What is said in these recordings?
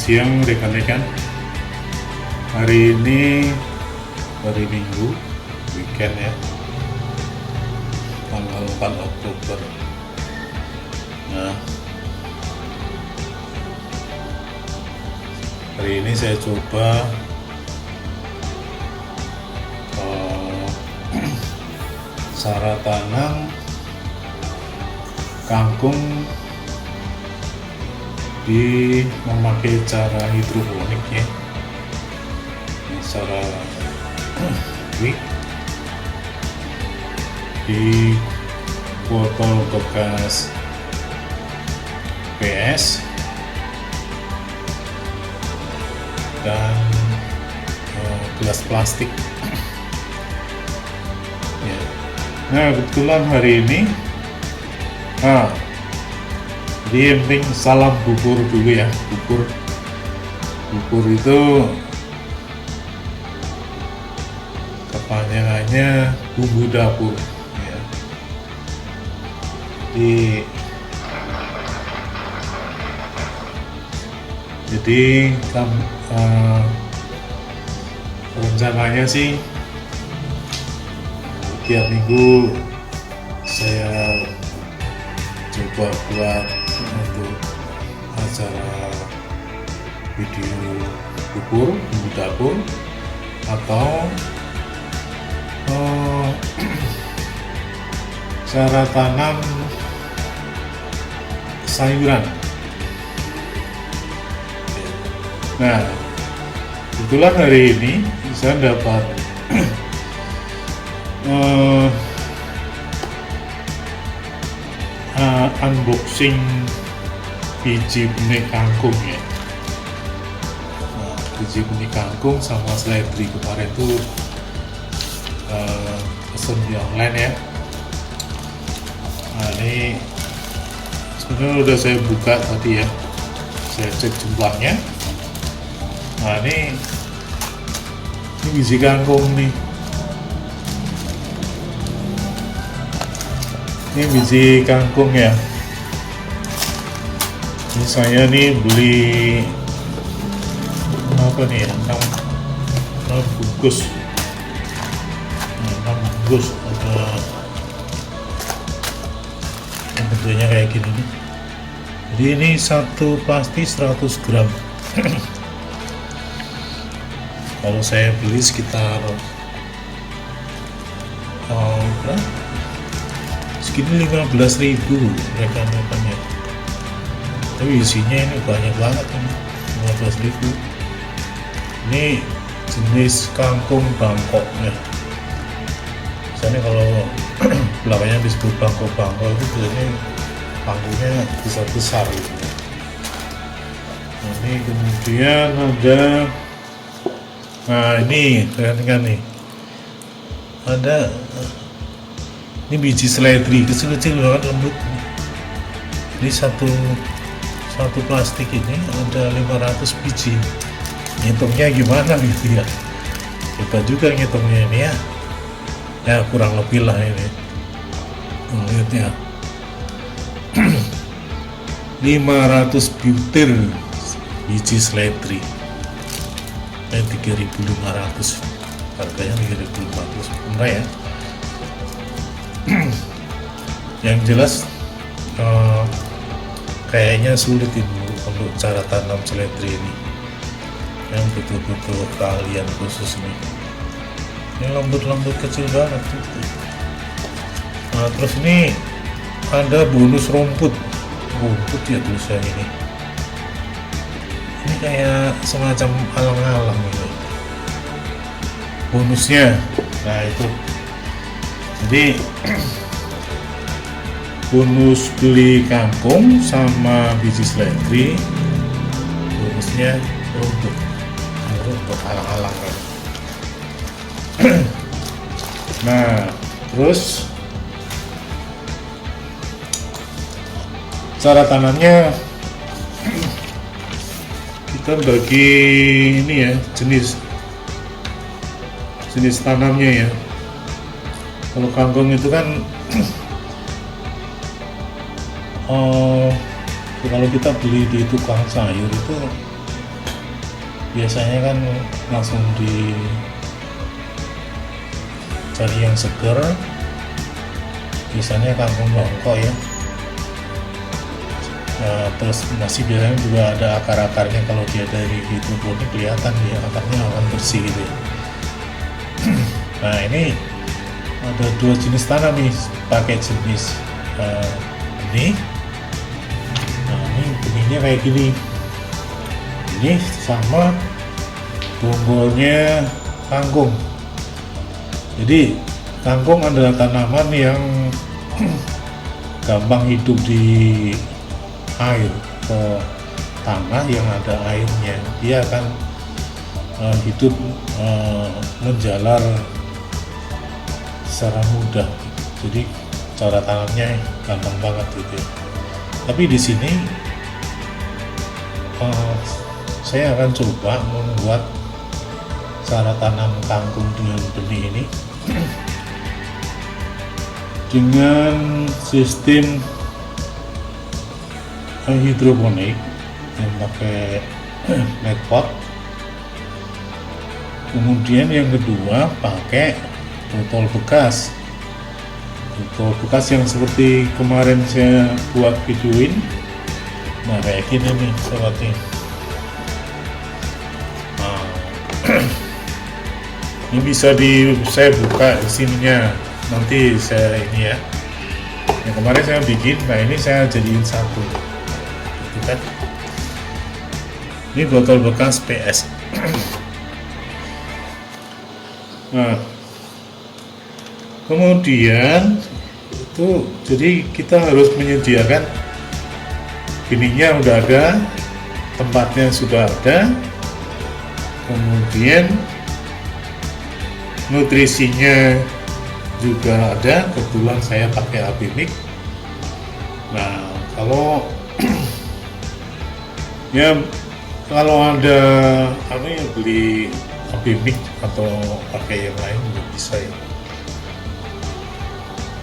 siang rekan-rekan. Hari ini hari Minggu, weekend ya, tanggal 4 Oktober. Nah, hari ini saya coba cara tanam kangkung di memakai cara hidroponik ya, cara wik di botol bekas PS dan gelas plastik ya. Nah, kebetulan hari ini jadi yang penting salam bubur dulu ya. Bubur itu kepanjangannya bumbu dapur ya. Jadi rencananya sih tiap minggu saya coba buat untuk acara video bumbu dapur atau cara tanam sayuran. Nah, kebetulan hari ini saya dapat unboxing biji benih kangkung ya. Nah, biji benih kangkung sama seledri kemarin tuh pesen di online ya. Nah, ini sebenarnya udah saya buka tadi ya, saya cek jumlahnya. Nah, ini biji kangkung nih. Ini biji kangkung ya. Ini saya nih beli apa nih ya, 6 bungkus. 6 bungkus ada yang bentuknya kayak gini nih. Jadi ini satu plastik 100 gram. Kalau saya beli sekitar segini 15.000 rekan-rekannya. Tapi isinya ini banyak banget ini, 15.000. Ini jenis kangkung Bangkok ya. Misalnya kalau belakangnya disebut Bangkok itu biasanya kangkungnya besar gitu. Nah, ini kemudian ada, nah ini rekan-rekan nih, ada ini biji seledri kecil-kecil banget, lembut. Ini satu plastik ini ada 500 biji. Ngitungnya gimana gitu ya, hebat juga ngitungnya ini ya. Ya kurang lebih lah ini lihatnya. 500 butir biji seledri 3.500, harganya 3.500, murah ya. Yang jelas kayaknya sulit ini untuk cara tanam seledri ini, yang betul-betul keahlian khusus nih. Ini lembut kecil banget gitu. Nah, terus ini ada bonus rumput ya tulisan ini. Ini kayak semacam alang-alang gitu bonusnya. Nah itu, jadi bonus beli kangkung sama biji seledri, bonusnya rumput alang-alang kan. Nah, terus cara tanamnya kita bagi ini ya, jenis tanamnya ya. Kalau kangkung itu kan kalau kita beli di tukang sayur itu biasanya kan langsung cari yang seger, biasanya kangkung longko ya. Nah, terus masih biasanya juga ada akar-akarnya, kalau dia dari hidroponik kelihatan dia akarnya akan bersih gitu ya. Nah ini ada 2 jenis tanam nih, pakai jenis benih. Nah ini benihnya kayak gini, ini sama bonggolnya kangkung. Jadi kangkung adalah tanaman yang gampang hidup di air, ke tanah yang ada airnya. Dia akan hidup menjalar secara mudah. Jadi cara tanamnya gampang banget gitu. Tapi di sini saya akan coba membuat cara tanam kangkung dengan benih ini dengan sistem hidroponik yang pakai net pot. Kemudian yang kedua pakai botol bekas yang seperti kemarin saya buat videoin. Nah kayak gini nih seperti ini bisa saya buka di sininya, nanti saya ini ya, yang kemarin saya bikin. Nah ini saya jadiin satu gitu kan. Ini botol bekas PS. Nah kemudian itu, jadi kita harus menyediakan benihnya udah ada, tempatnya sudah ada, kemudian nutrisinya juga ada. Kebetulan saya pakai Abimik. Nah kalau ya kalau ada beli Abimik atau pakai yang lain juga bisa ya.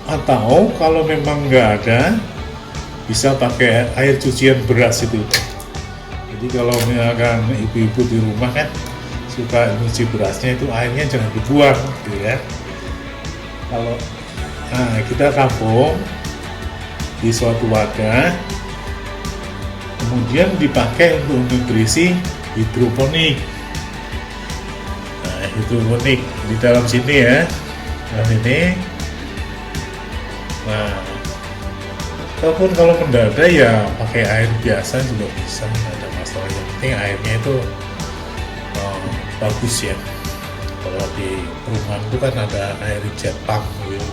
Atau kalau memang nggak ada, bisa pakai air cucian beras itu. Jadi kalau misalkan ibu-ibu di rumah kan suka nyuci berasnya, itu airnya jangan dibuang gitu ya. Kalau kita tampung di suatu wadah, kemudian dipakai untuk nutrisi hidroponik. Nah hidroponik di dalam sini ya, dalam ini. Nah ataupun kalau mendadak ya pakai air biasa juga bisa, nggak ada masalah. Yang penting airnya itu bagus ya. Kalau di perumahan itu kan ada air jet pump gitu.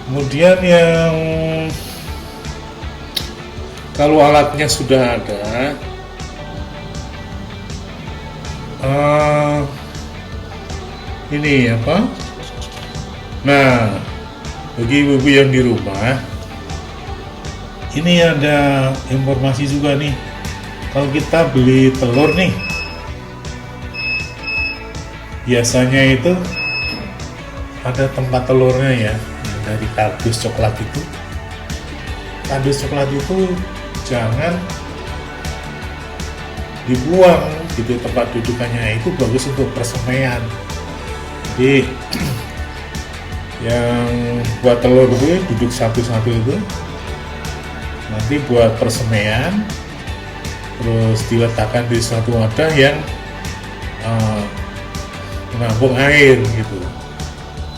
Kemudian yang kalau alatnya sudah ada, ini apa? Nah bagi ibu-ibu yang di rumah, ini ada informasi juga nih. Kalau kita beli telur nih, biasanya itu ada tempat telurnya ya, dari kardus coklat itu. Kardus coklat itu jangan dibuang gitu, tempat dudukannya itu bagus untuk persemaian. Jadi yang buat telur itu duduk satu-satu itu nanti buat persemaian, terus diletakkan di suatu wadah yang menampung air gitu.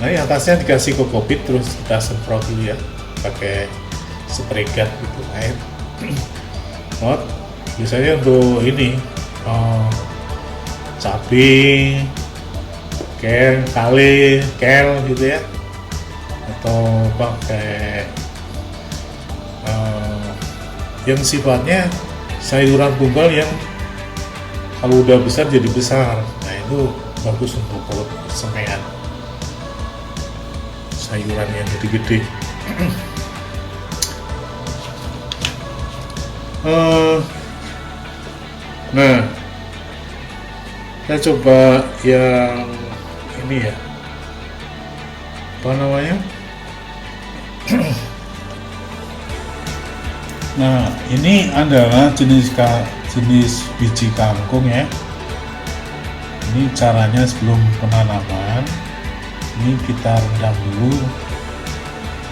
Nah ini atasnya dikasih kokopit, terus kita semprot dulu ya pakai spray gun gitu air. Biasanya untuk ini cabai, kel gitu ya, atau pakai yang sifatnya sayuran tunggal yang kalau udah besar jadi besar. Nah itu bagus untuk persemaian sayuran yang gede-gede. Nah kita coba yang ini ya, apa namanya? Nah ini adalah jenis biji kangkung ya. Ini caranya sebelum penanaman, ini kita rendam dulu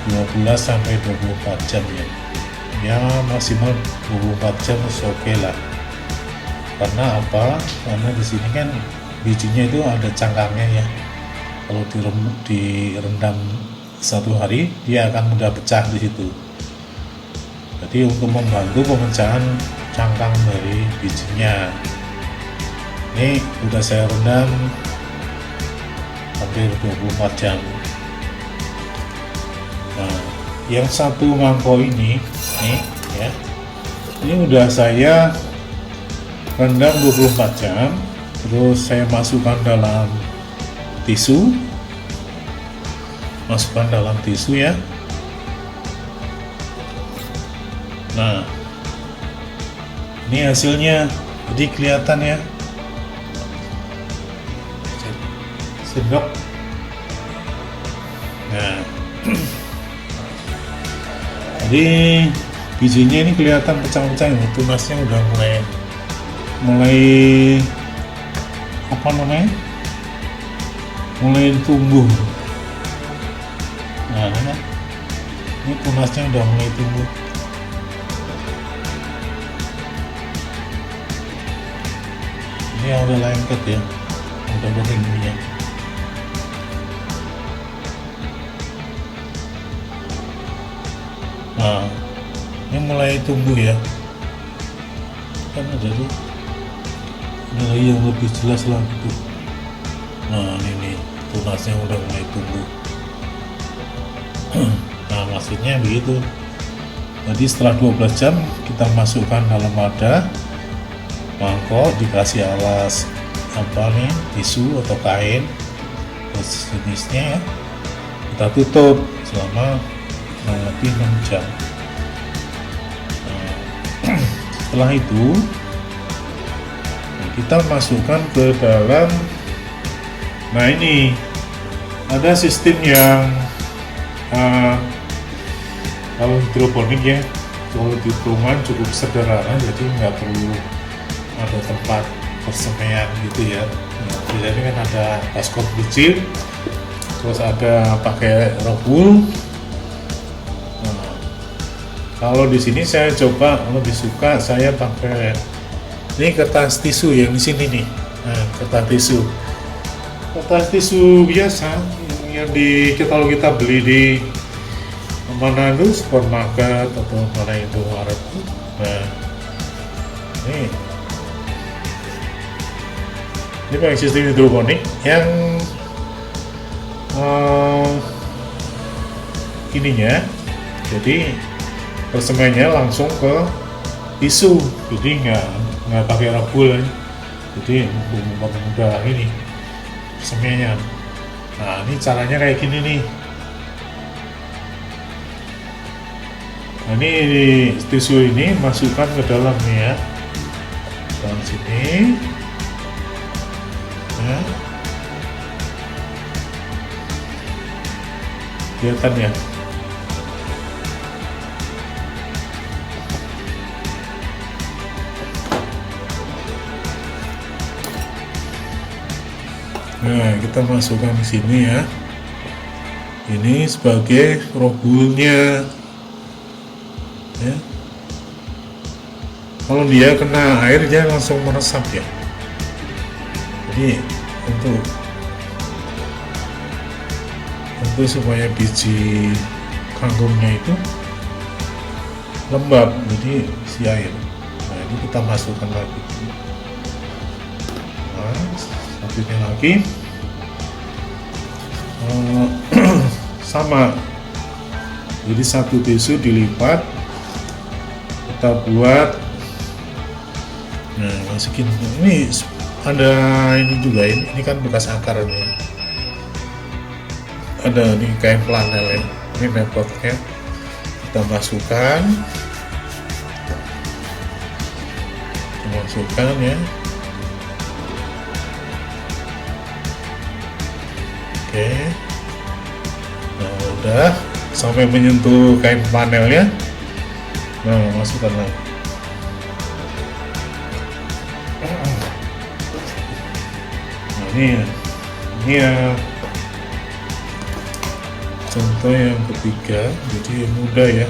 12 sampai 24 jam ya. Ya maksimal 24 jam oke lah. Karena apa? Karena di sini kan bijinya itu ada cangkangnya ya. Kalau direndam 1 hari, dia akan mudah pecah di situ. Jadi untuk membantu pemecahan cangkang dari bijinya, ini udah saya rendam hampir 24 jam. Nah, yang satu mangkok ini nih ya, ini udah saya rendam 24 jam, terus saya masukkan dalam tisu, ya. Nah, ini hasilnya, jadi kelihatan ya, sedap. Nah, jadi bijinya ini kelihatan pecah-pecah ya, tunasnya udah mulai apa namanya, mulai tumbuh. Nah, ini tunasnya udah mulai tumbuh. Ini yang udah lengket ya, udah kering ininya. Nah, ini mulai tumbuh ya, kan ada tuh, ada lagi yang lebih jelas lah gitu. Nah, ini tunasnya udah mulai tumbuh. Nah, maksudnya begitu. Jadi setelah 12 jam kita masukkan dalam wadah mangkok, dikasih alas apa nih, tisu atau kain terus jenisnya ya. Kita tutup selama lebih 6 jam. Nah, setelah itu kita masukkan ke dalam, nah ini ada sistem yang kalau hidroponik ya, kalau di perumahan cukup sederhana, jadi nggak perlu ada tempat persemaian gitu ya. Nah, ini kan ada baskom kecil, terus ada pakai rohul. Nah, kalau di sini saya coba lebih suka saya pakai ini kertas tisu yang di sini nih. Nah, kertas tisu biasa yang kalau kita beli di mana itu supermarket atau mana itu Arab. Nah, ini pakai sistem hidroponik yang ininya, jadi persemaiannya langsung ke tisu, jadi nggak pakai rabul, jadi mudah ini persemaiannya. Nah, ini caranya kayak gini nih. Nah, ini tisu ini masukkan ke dalam nih ya, dalam sini. Ya. Kelihatan ya. Nah, kita masukkan di sini ya. Ini sebagai rohulnya. Ya. Kalau dia kena air dia langsung meresap ya. Jadi untuk supaya biji kanggungnya itu lembab, jadi si air. Nah, ini kita masukkan lagi. Nah, satunya lagi sama. Jadi satu tisu dilipat, kita buat. Nah, masukin ini. Ada ini juga, ini kan bekas akar ini. Ada di kain flanel ya. Ini metodenya kita masukkan ya. Oke. Nah, udah sampai menyentuh kain flanelnya. Nah, masukkan lagi. ini ya contoh yang ketiga. Jadi mudah ya,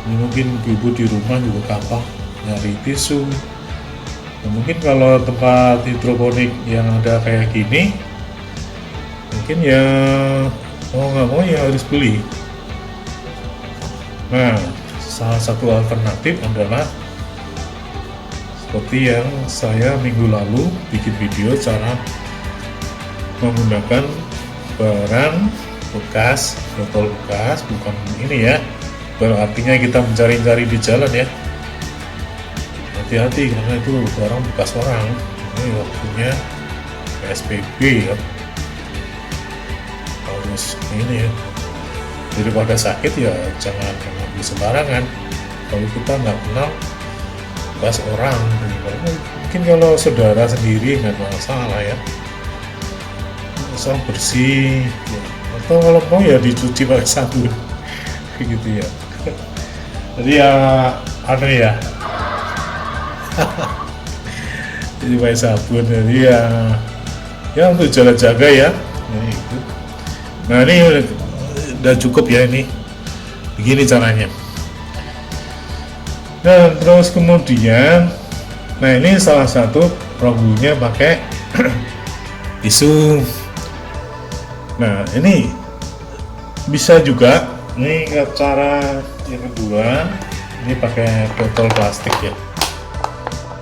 ini mungkin ibu di rumah juga gampang nyari tisu. Nah, mungkin kalau tempat hidroponik yang ada kayak gini, mungkin ya mau nggak mau ya harus beli. Nah, salah satu alternatif adalah seperti yang saya minggu lalu bikin video cara menggunakan barang bekas, botol bekas, bukan ini ya, berartinya kita mencari-cari di jalan ya. Hati-hati karena itu barang bekas orang. Ini waktunya PSBB ya, harus ini ya, daripada sakit ya jangan ambil sembarangan. Kalau kita nggak kenal bekas orang, mungkin kalau saudara sendiri nggak masalah ya, asal bersih ya. Atau kalau mau ya dicuci pakai sabun gitu ya. Jadi ya ada ya jadi pakai sabun. Jadi ya untuk jaga-jaga ya. Nah ini udah cukup ya, ini begini caranya. Nah terus kemudian, nah ini salah satu problemnya pakai tisu. Nah ini bisa juga, ini cara yang kedua, ini pakai botol plastik ya.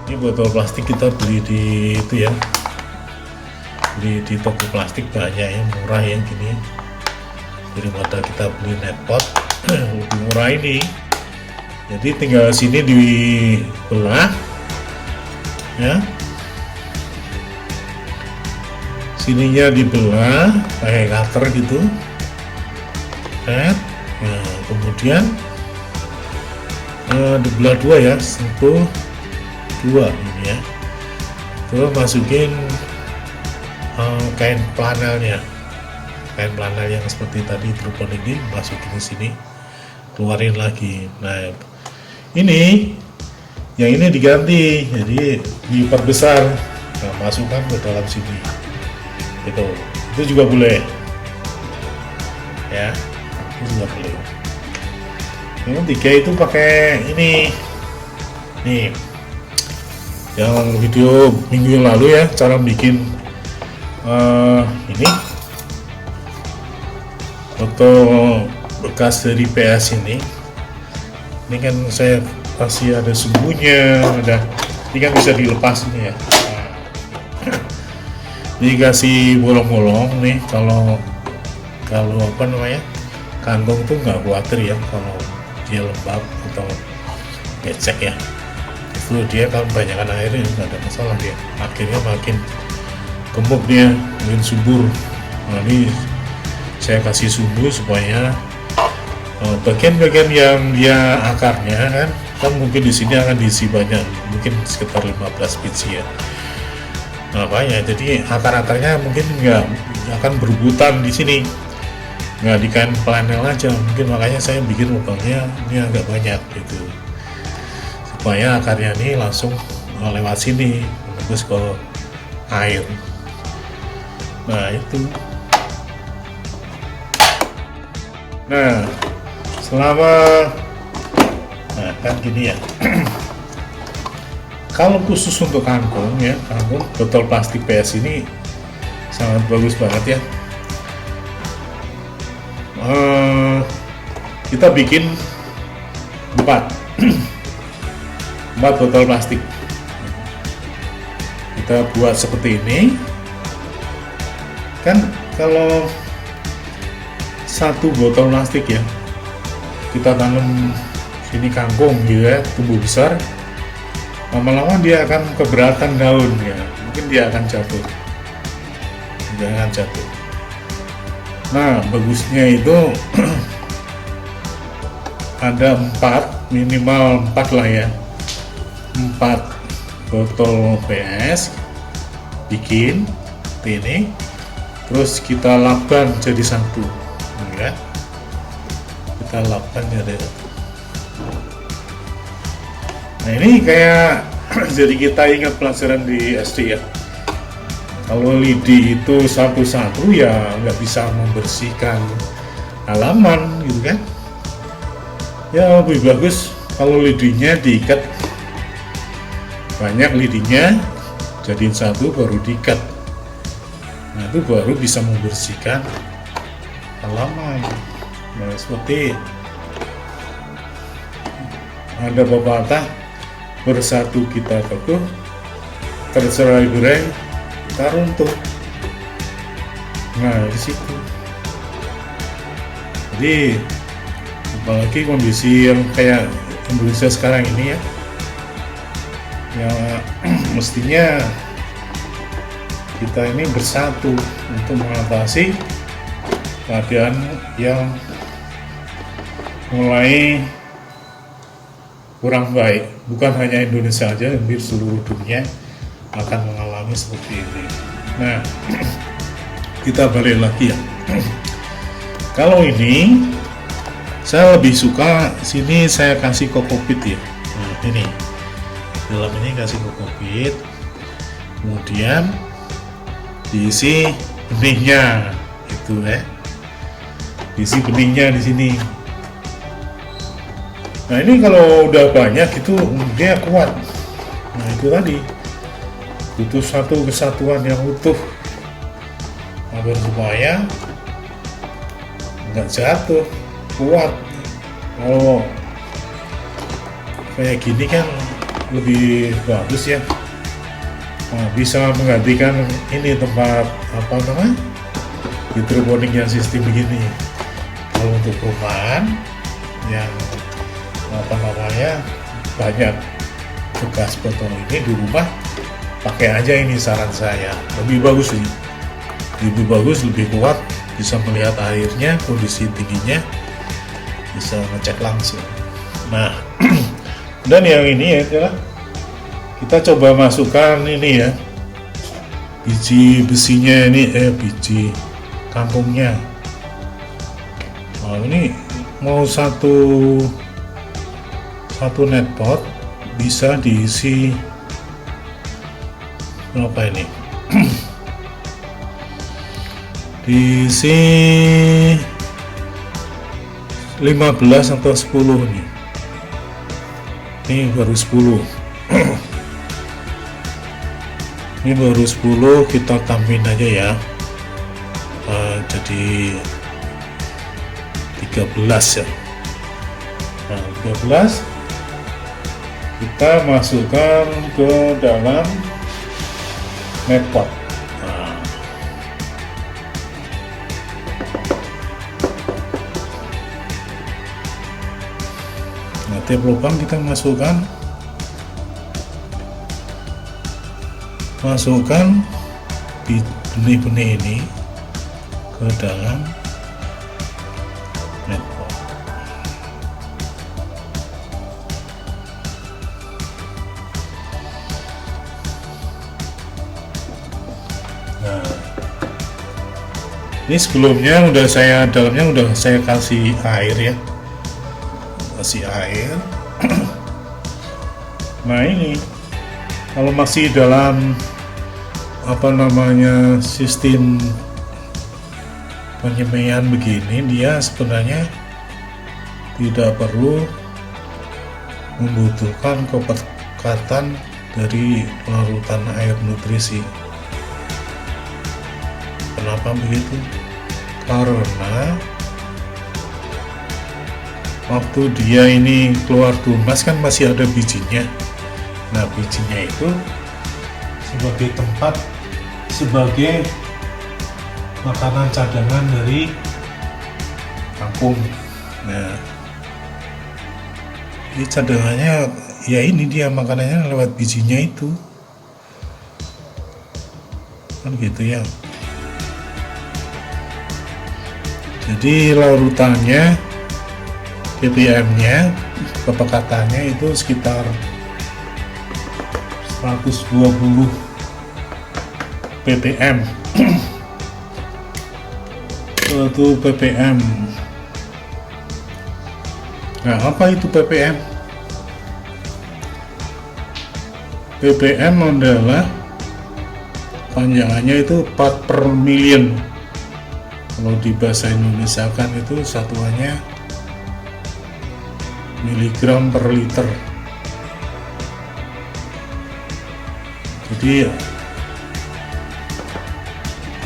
Ini botol plastik kita beli di itu ya, beli di toko plastik banyak yang murah yang gini, daripada kita beli netpot lebih murah ini. Jadi tinggal sini dibelah ya, sininya dibelah pakai cutter gitu. Nah, kemudian dibelah dua ya, satu dua ini ya. Terus masukin kain flanelnya, kain flanel yang seperti tadi hidroponik ini, masukin ke sini, keluarin lagi. Nah ini yang ini diganti, jadi diperbesar, nah, masukkan ke dalam sini gitu. Itu juga boleh ya, itu juga boleh. Yang tiga itu pakai ini nih, yang video minggu yang lalu ya, cara bikin ini botol bekas dari PS ini. Ini kan saya kasih ada sumbunya, ada, ini kan bisa dilepas ini ya. Ini kasih bolong-bolong nih, kalau apa namanya, kantong tuh nggak khawatir ya kalau dia lembab atau becek ya. Itu dia kalau kebanyakan air nggak ada masalah dia, akhirnya makin gemuk dia, makin subur. Nah ini saya kasih sumbu supaya bagian-bagian yang dia akarnya kan mungkin di sini akan diisi banyak, mungkin sekitar 15 biji ya. Nah banyak, jadi akar-akarnya mungkin nggak akan berebutan di sini, nggak di kain flanel aja. Mungkin makanya saya bikin lubangnya ini agak banyak gitu, supaya akarnya ini langsung lewat sini menembus ke air. Nah itu. Nah selama, nah kan gini ya. Kalau khusus untuk kangkung ya, kangkung botol plastik PS ini sangat bagus banget ya. Kita bikin 4 botol plastik. Kita buat seperti ini. Kan kalau satu botol plastik ya, kita tanam sini kangkung gitu ya, tumbuh besar, lama-lama dia akan keberatan daun ya, mungkin dia akan jatuh, jangan jatuh. Nah bagusnya itu ada 4, minimal 4 lah ya, 4 botol PS bikin seperti ini, terus kita lapkan jadi satu ya, kita lapkan jadi. Nah ini kayak jadi kita ingat pelajaran di SD ya, Kalau lidi itu satu-satu ya nggak bisa membersihkan halaman gitu kan. Ya lebih bagus kalau lidinya diikat, banyak lidinya jadiin satu baru diikat. Nah itu baru bisa membersihkan halaman. Nah seperti ada pepatah, bersatu kita teguh, tercerai-berai kita runtuh. Nah di situ. Jadi apalagi kondisi yang kayak Indonesia sekarang ini ya, mestinya kita ini bersatu untuk mengatasi keadaan yang mulai kurang baik. Bukan hanya Indonesia aja, hampir seluruh dunia akan mengalami seperti ini. Nah, kita balik lagi ya. Kalau ini saya lebih suka sini saya kasih kokopit ya. Nah, ini dalam ini kasih kokopit, kemudian diisi benihnya itu ya, diisi benihnya di sini. Nah ini kalau udah banyak itu dia kuat. Nah itu tadi butuh satu kesatuan yang utuh agar supaya nggak jatuh, kuat. Kalau kayak gini kan lebih bagus ya. Nah, bisa menggantikan ini tempat apa namanya hidroponik yang sistem begini. Kalau untuk perumahan yang apa namanya banyak bekas botol ini di rumah, pakai aja ini, saran saya. Lebih bagus sih, lebih bagus, lebih kuat, bisa melihat airnya, kondisi tingginya, bisa ngecek langsung. Nah dan yang ini adalah kita coba masukkan ini ya, biji besinya ini, biji kangkungnya. Nah ini mau satu net pot bisa diisi berapa ini? Diisi 15 atau 10 nih. Ini baru 10. Ini baru 10, kita tambahin aja ya. Jadi 13 ya. Nah, 13 kita masukkan ke dalam net pot. Nah, tiap lubang kita masukkan benih-benih ini ke dalam net pot. Nah, ini sebelumnya dalamnya udah saya kasih air ya, kasih air. Nah ini kalau masih dalam apa namanya sistem penyemaian begini, dia sebenarnya tidak perlu membutuhkan kepekatan dari larutan air nutrisi. Kenapa begitu? Karena waktu dia ini keluar tunas kan masih ada bijinya. Nah bijinya itu sebagai tempat, sebagai makanan cadangan dari kangkung. Nah ini cadangannya ya, ini dia makanannya lewat bijinya itu kan gitu ya. Jadi larutannya, ppm-nya, kepekatannya itu sekitar 120 ppm. 1 ppm. Nah, apa itu ppm? ppm adalah kepanjangannya itu part per million. Kalau di bahasa Indonesia kan itu satuannya miligram per liter. Jadi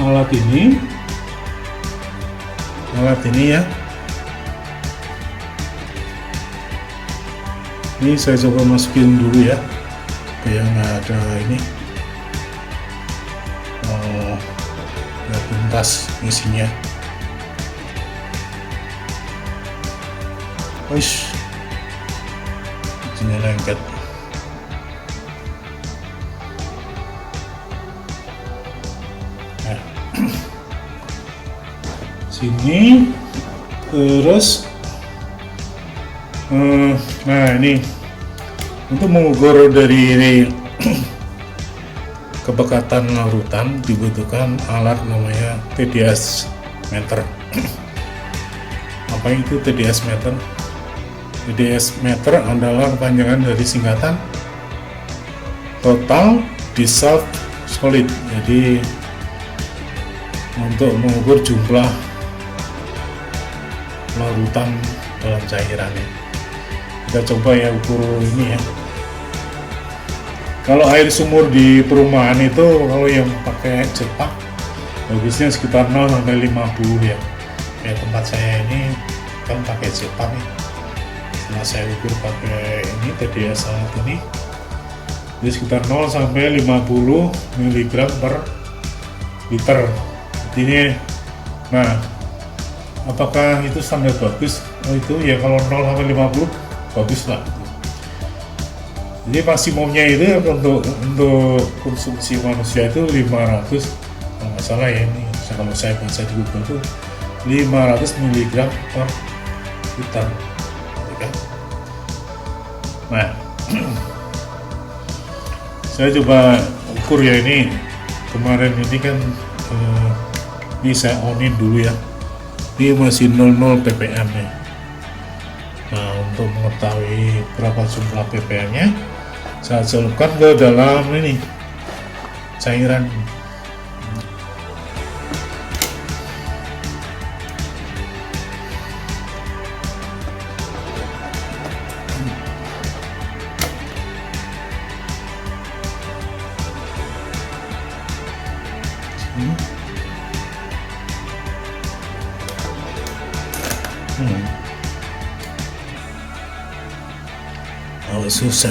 alat ini ya, ini saya coba masukin dulu ya supaya nggak ada ini nggak tuntas isinya. Wish, isinya lengket. Nah, sini terus nah ini untuk mengukur dari kepekatan larutan dibutuhkan alat namanya TDS meter. Apa itu TDS meter? TDS meter adalah kepanjangan dari singkatan total dissolved solid. Jadi untuk mengukur jumlah larutan dalam cairannya. Kita coba ya ukur ini ya. Kalau air sumur di perumahan itu kalau yang pakai cepak bagusnya sekitar 0 sampai 50 ya. Kayak tempat saya ini kan pakai cepak nih. Setelah saya ukur pakai ini TDS alat ini, jadi sekitar 0 sampai 50 mg per liter. Ini, nah, apakah itu standar bagus? Oh itu ya kalau 0 sampai 50 bagus lah. Jadi maksimumnya itu untuk konsumsi manusia itu 500, kalau nggak salah ya ini, kalau saya baca di Google itu 500 mg per liter. Nah, saya coba ukur ya ini kemarin ini kan ini saya onin dulu ya. Ini masih 00 ppm ya. Nah, untuk mengetahui berapa jumlah ppm-nya, saya celupkan ke dalam ini cairan. Oh, susah.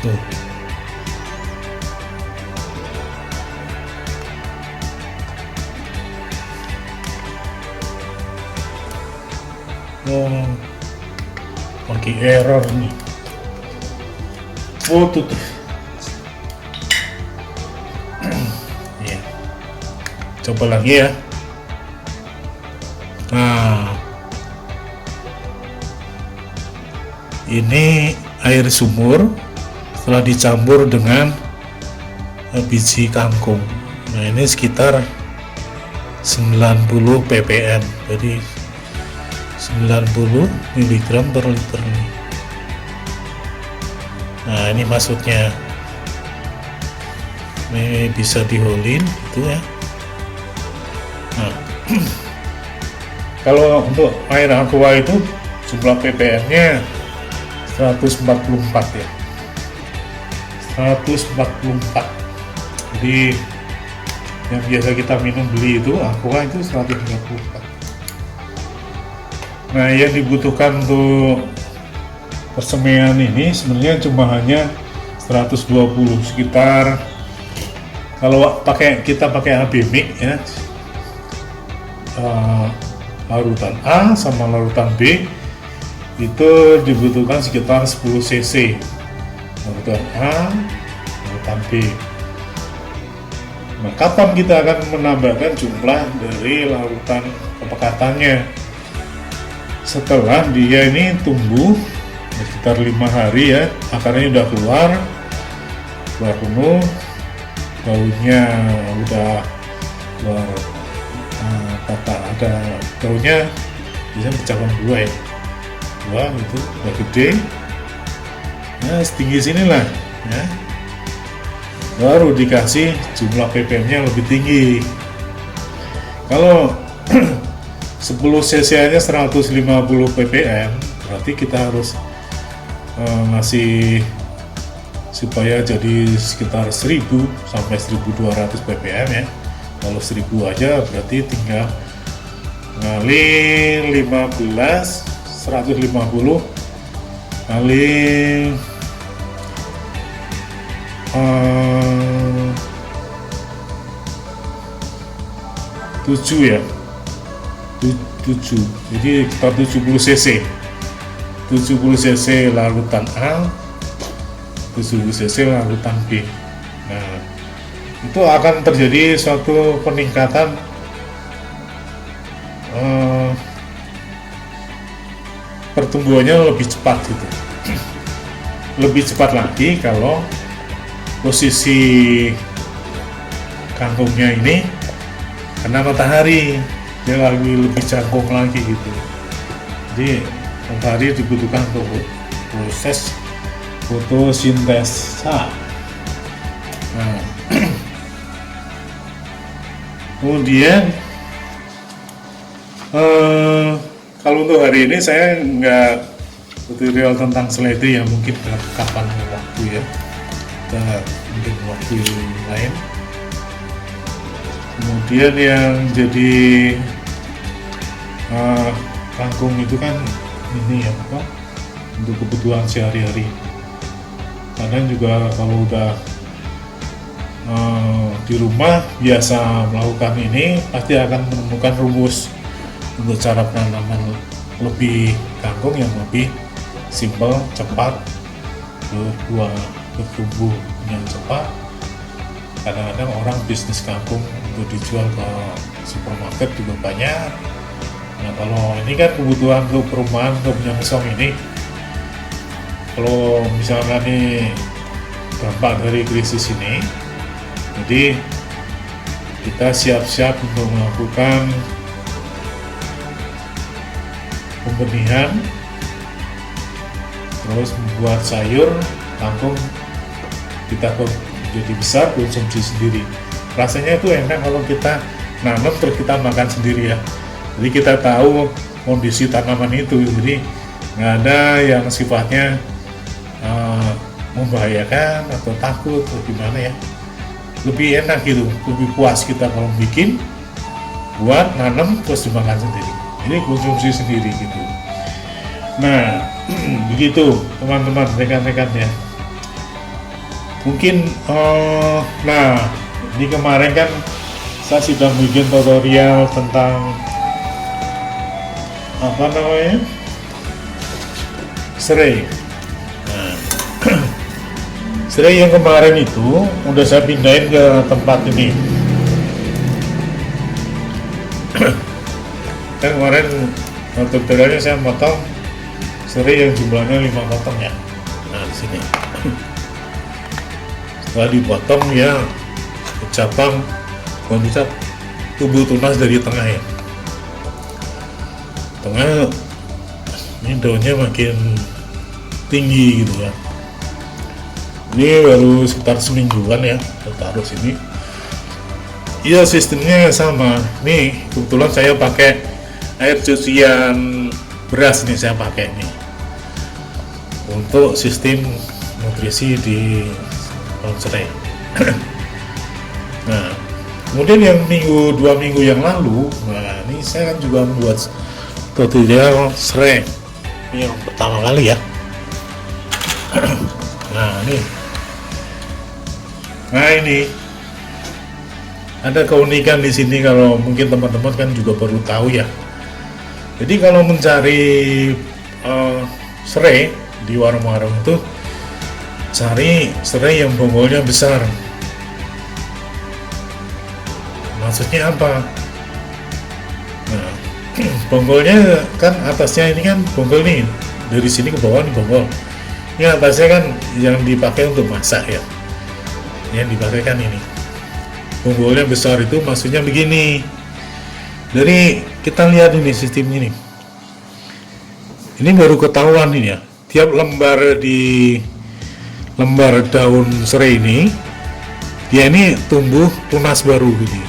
Tuh. Oh, pakai error nih. Oh, tuh. Ya. Coba lagi ya. Nah, ini air sumur setelah dicampur dengan biji kangkung. Nah, ini sekitar 90 ppm. Jadi 90 mg per liter. Nah, ini maksudnya ini bisa diholin itu ya. Nah, kalau untuk air aqua itu jumlah ppm-nya 144 ya. 144. Jadi yang biasa kita minum beli itu aqua itu 134. Nah, yang dibutuhkan untuk persemaian ini sebenarnya cuma hanya 120, sekitar kalau kita pakai AB mix ya, larutan A sama larutan B itu dibutuhkan sekitar 10 cc larutan A, larutan B. Nah, kapan kita akan menambahkan jumlah dari larutan kepekatannya? Setelah dia ini tumbuh sekitar 5 hari ya, akarnya udah keluar penuh, daunnya udah keluar, ada daunnya Biasanya bercabang 2 ya, 2 itu udah gede. Nah setinggi sini lah ya, baru dikasih jumlah ppm nya lebih tinggi. Kalau 10 cc nya 150 ppm, berarti kita harus ngasih supaya jadi sekitar 1000 sampai 1200 ppm ya. Kalau 1000 aja berarti tinggal kali 15, 150 kali 7 ya, 7, jadi kita 70 cc 70 cc larutan A, 70 cc larutan B. Nah itu akan terjadi suatu peningkatan pertumbuhannya lebih cepat gitu. Lebih cepat lagi kalau posisi kangkungnya ini kena matahari, dia lebih jangkung lagi gitu. Jadi matahari dibutuhkan untuk proses fotosintesa. Nah, kemudian kalau untuk hari ini saya nggak tutorial tentang seledri ya, mungkin kapan waktu ya, kita mungkin waktu lain. Kemudian yang jadi kangkung itu kan ini ya apa, untuk kebutuhan sehari-hari. Kadang juga kalau udah di rumah biasa melakukan ini, pasti akan menemukan rumus untuk cara penanaman lebih kangkung yang lebih simpel, cepat, bertumbuh yang cepat. Kadang-kadang orang bisnis kangkung untuk dijual ke supermarket juga banyak. Nah kalau ini kan kebutuhan untuk perumahan, untuk menyongsong ini, kalau misalnya ini dampak dari krisis ini, jadi kita siap-siap untuk melakukan pembenihan, terus membuat sayur kangkung kita jadi besar, konsumsi sendiri. Rasanya itu enak kalau kita nanam terus kita makan sendiri ya. Jadi kita tahu kondisi tanaman itu, jadi nggak ada yang sifatnya membahayakan atau takut atau gimana ya. Lebih enak gitu, lebih puas kita kalau bikin, buat nanam terus dimakan sendiri. Ini konsumsi sendiri gitu. Nah begitu teman-teman, rekan-rekan ya. Mungkin nah ini kemarin kan saya sudah bikin tutorial tentang apa namanya, serai. Nah, serai yang kemarin itu udah saya pindahin ke tempat ini. Kan kemarin tutorialnya saya potong serai yang jumlahnya 5 potong ya. Nah di sini setelah dipotong ya, cabang bisa tumbuh tunas dari tengah ya. Tengah ini daunnya makin tinggi gitu ya. Ini baru sekitar semingguan ya, saya taruh sini. Iya sistemnya sama. Nih kebetulan saya pakai air cucian beras nih, saya pakai nih untuk sistem nutrisi di pohon serai. Nah kemudian yang 2 minggu yang lalu, nah ini saya kan juga membuat tutorial serai ini yang pertama kali ya. Nah ini ada keunikan di sini, kalau mungkin teman-teman kan juga perlu tahu ya. Jadi kalau mencari serai di warung-warung itu, cari serai yang bonggolnya besar. Maksudnya apa? Nah, bonggolnya kan atasnya ini kan bonggol nih, dari sini ke bawah nih bonggol. Ini atasnya kan yang dipakai untuk masak ya. Yang dipakai kan ini. Bonggolnya besar itu maksudnya begini. Dari kita lihat ini sistemnya nih. Ini baru ketahuan ini ya, tiap lembar di lembar daun serai ini dia ini tumbuh tunas baru gitu.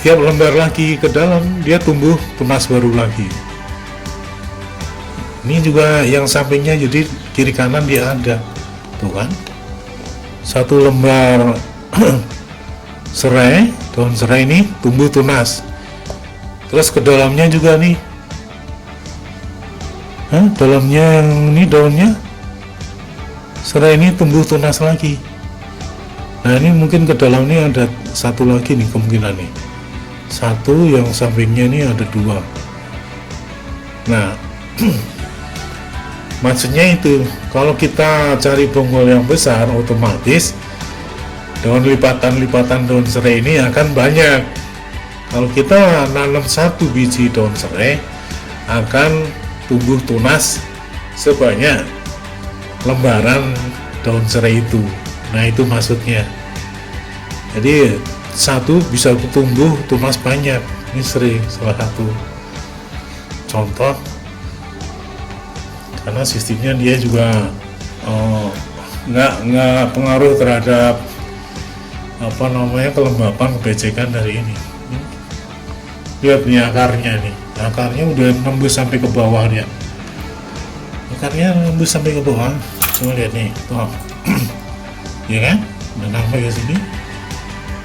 Tiap lembar lagi ke dalam dia tumbuh tunas baru lagi. Ini juga yang sampingnya, jadi kiri kanan dia ada tuh kan, satu lembar serai, daun serai ini tumbuh tunas. Terus ke dalamnya juga nih, dalamnya ini daunnya serai ini tumbuh tunas lagi. Nah ini mungkin ke dalam ini ada satu lagi nih kemungkinan nih, satu, yang sampingnya ini ada dua. Nah maksudnya itu kalau kita cari bonggol yang besar, otomatis daun lipatan daun serai ini akan banyak. Kalau kita nanam satu biji daun serai, akan tumbuh tunas sebanyak lembaran daun serai itu. Nah itu maksudnya. Jadi satu bisa tumbuh tunas banyak. Ini serai salah satu contoh. Karena sistemnya dia juga nggak pengaruh terhadap kelembapan, kebejekan dari ini. Lihat nih akarnya udah nembus sampai ke bawah dia. Akarnya nembus sampai ke bawah. Coba lihat nih, tuh. Ya kan? Udah sampai ke sini,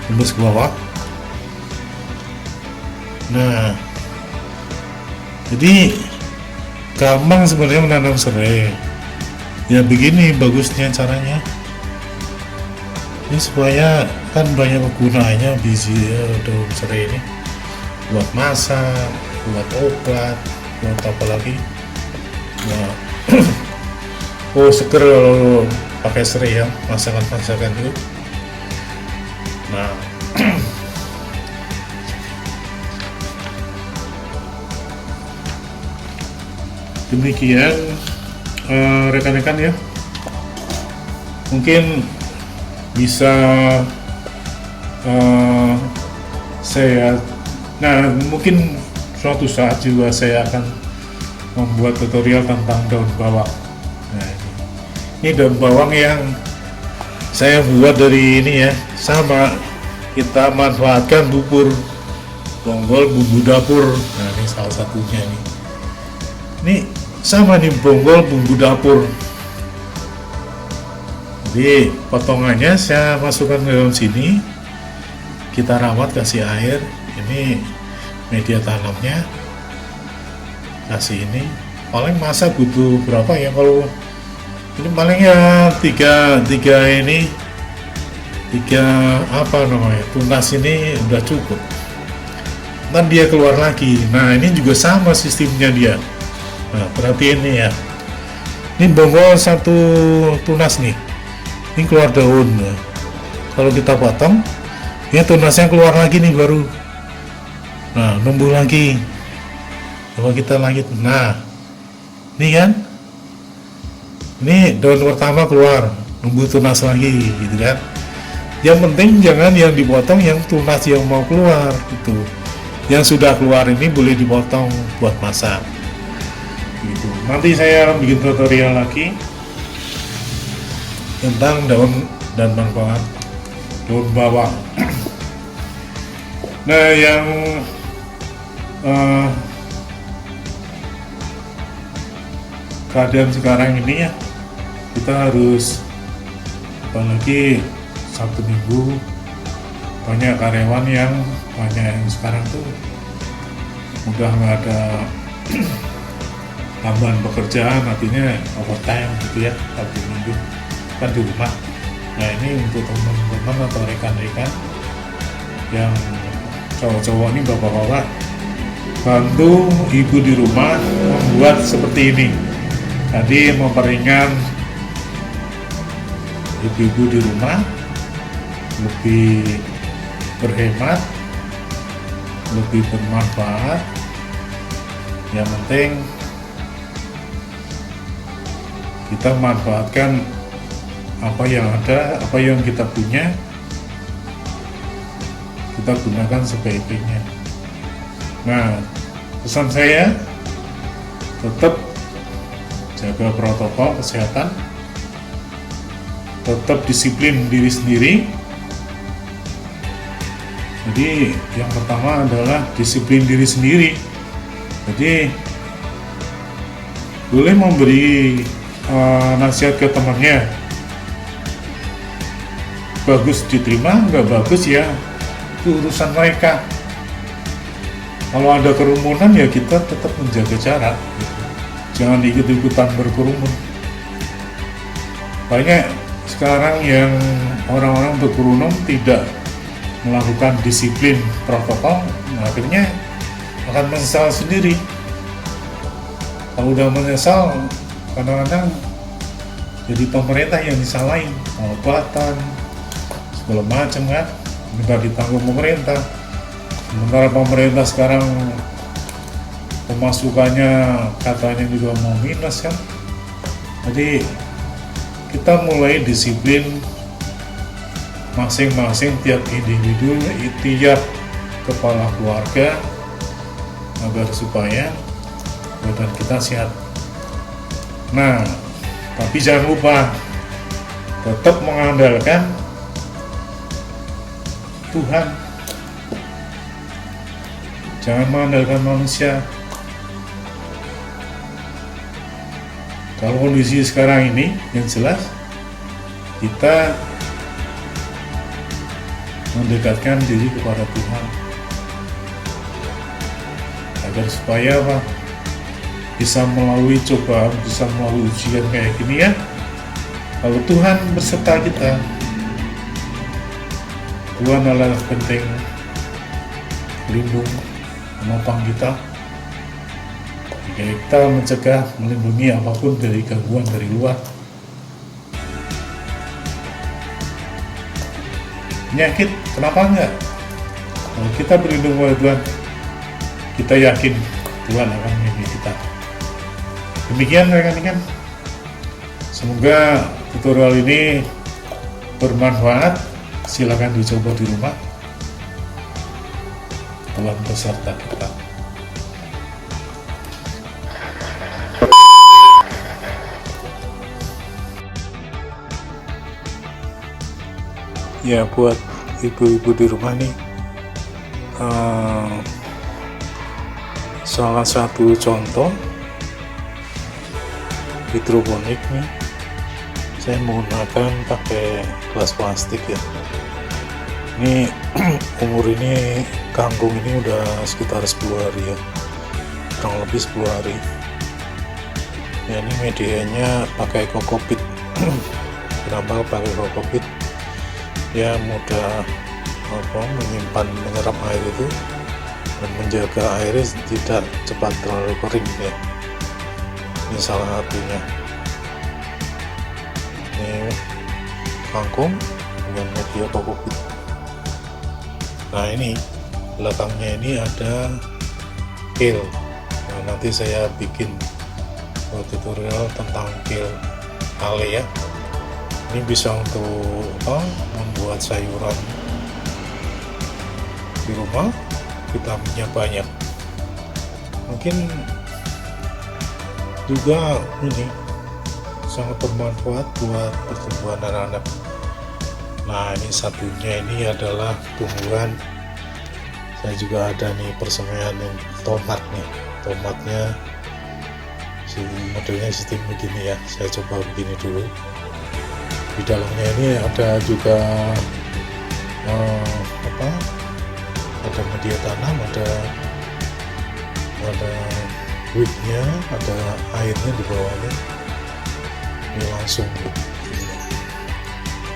nembus ke bawah. Nah, jadi gampang sebenarnya menanam serai. Ya begini bagusnya caranya. Ini supaya kan banyak kegunaannya biji daun serai ini. Buat masak, buat obat, buat apa lagi? Nah, seger kalau pakai serai ya, masakan itu. Nah, demikian rekan-rekan ya, mungkin bisa mungkin suatu saat juga saya akan membuat tutorial tentang daun bawang. Nah, ini daun bawang yang saya buat dari ini ya, sama kita manfaatkan bubur bonggol bumbu dapur. Nah ini salah satunya nih. Ini sama nih, bonggol bumbu dapur. Jadi potongannya saya masukkan ke dalam sini, kita rawat, kasih air. Ini media tanamnya, kasih ini. Paling masak butuh berapa ya, kalau ini paling ya tiga tunas ini udah cukup. Ntar dia keluar lagi. Nah ini juga sama sistemnya dia. Nah perhatiin nih ya, ini bonggol satu tunas nih, ini keluar daun. Kalau kita potong, ya tunasnya keluar lagi nih baru. Nah numbuh lagi. Kalau kita lanjut, nah ini kan, ini daun pertama keluar, numbuh tunas lagi gitu kan. Yang penting jangan yang dipotong yang tunas yang mau keluar gitu. Yang sudah keluar ini boleh dipotong buat masak gitu. Nanti saya bikin tutorial lagi tentang daun dan manfaat daun bawang. Nah yang keadaan sekarang ini ya, kita harus, apalagi Sabtu Minggu, banyak karyawan yang sekarang tuh udah nggak ada tambahan pekerjaan, artinya overtime gitu ya, Sabtu Minggu kan di rumah. Nah ini untuk teman-teman atau rekan-rekan yang cowok-cowok ini, bapak-bapak, bantu ibu di rumah membuat seperti ini. Tadi memperingan ibu-ibu di rumah, lebih berhemat, lebih bermanfaat. Yang penting kita manfaatkan apa yang ada, apa yang kita punya, kita gunakan sebaik-baiknya. Nah, pesan saya tetap jaga protokol kesehatan, tetap disiplin diri sendiri. Jadi yang pertama adalah disiplin diri sendiri. Jadi boleh memberi nasihat ke temannya, bagus diterima, nggak bagus ya itu urusan mereka. Kalau ada kerumunan ya kita tetap menjaga jarak gitu. Jangan ikut-ikutan berkerumun. Banyak sekarang yang orang-orang berkerumun tidak melakukan disiplin protokol, akhirnya akan menyesal sendiri. Kalau udah menyesal, kadang-kadang jadi pemerintah yang disalahin, pengobatan segala macam kan, minta ditanggung pemerintah. Sementara pemerintah sekarang pemasukannya katanya juga mau minus kan. Jadi kita mulai disiplin masing-masing, tiap individu, tiap kepala keluarga, agar supaya badan kita sehat. Nah, tapi jangan lupa tetap mengandalkan Tuhan, jangan mengandalkan manusia. Kalau kondisi sekarang ini yang jelas kita mendekatkan diri kepada Tuhan agar supaya apa? Bisa melalui cobaan, bisa melalui ujian kayak gini ya. Kalau Tuhan berserta kita, Tuhan adalah penting, pelindung, menopang kita. Jika kita mencegah, melindungi apapun dari gangguan dari luar. Penyakit, kenapa enggak? Kalau kita berlindung kepada Tuhan, kita yakin Tuhan akan melindungi kita. Demikian rekan-rekan, semoga tutorial ini bermanfaat. Silakan dicoba di rumah. Tuhan beserta kita. Ya, buat ibu-ibu di rumah nih, salah satu contoh hidroponik nih, saya menggunakan pakai gelas plastik ya. Ini umur ini kangkung ini udah sekitar 10 hari ya, kurang lebih 10 hari ya. Ini medianya pakai kokopit. Kenapa pakai kokopit? Ya mudah menyerap air itu dan menjaga airnya tidak cepat terlalu kering ya. Ini salah satunya. Ini kangkung dengan media kokopit. Nah, ini belakangnya ini ada kale. Nah, nanti saya bikin tutorial tentang kale ale ya. Ini bisa untuk membuat sayuran di rumah, vitaminnya banyak. Mungkin juga ini sangat bermanfaat buat pertumbuhan anak-anak. Nah, ini satunya ini adalah tumbuhan. Saya juga ada nih persemaian tomat nih. Tomatnya modelnya sistem begini ya. Saya coba begini dulu. Di dalamnya ini ada juga ada media tanam, ada wheatnya, ada airnya di bawahnya. Ini langsung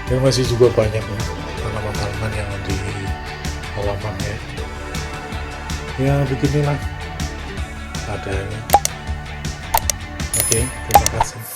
dan masih juga banyak nih tanaman-tanaman yang di halamannya ya. Beginilah adanya. Oke, terima kasih.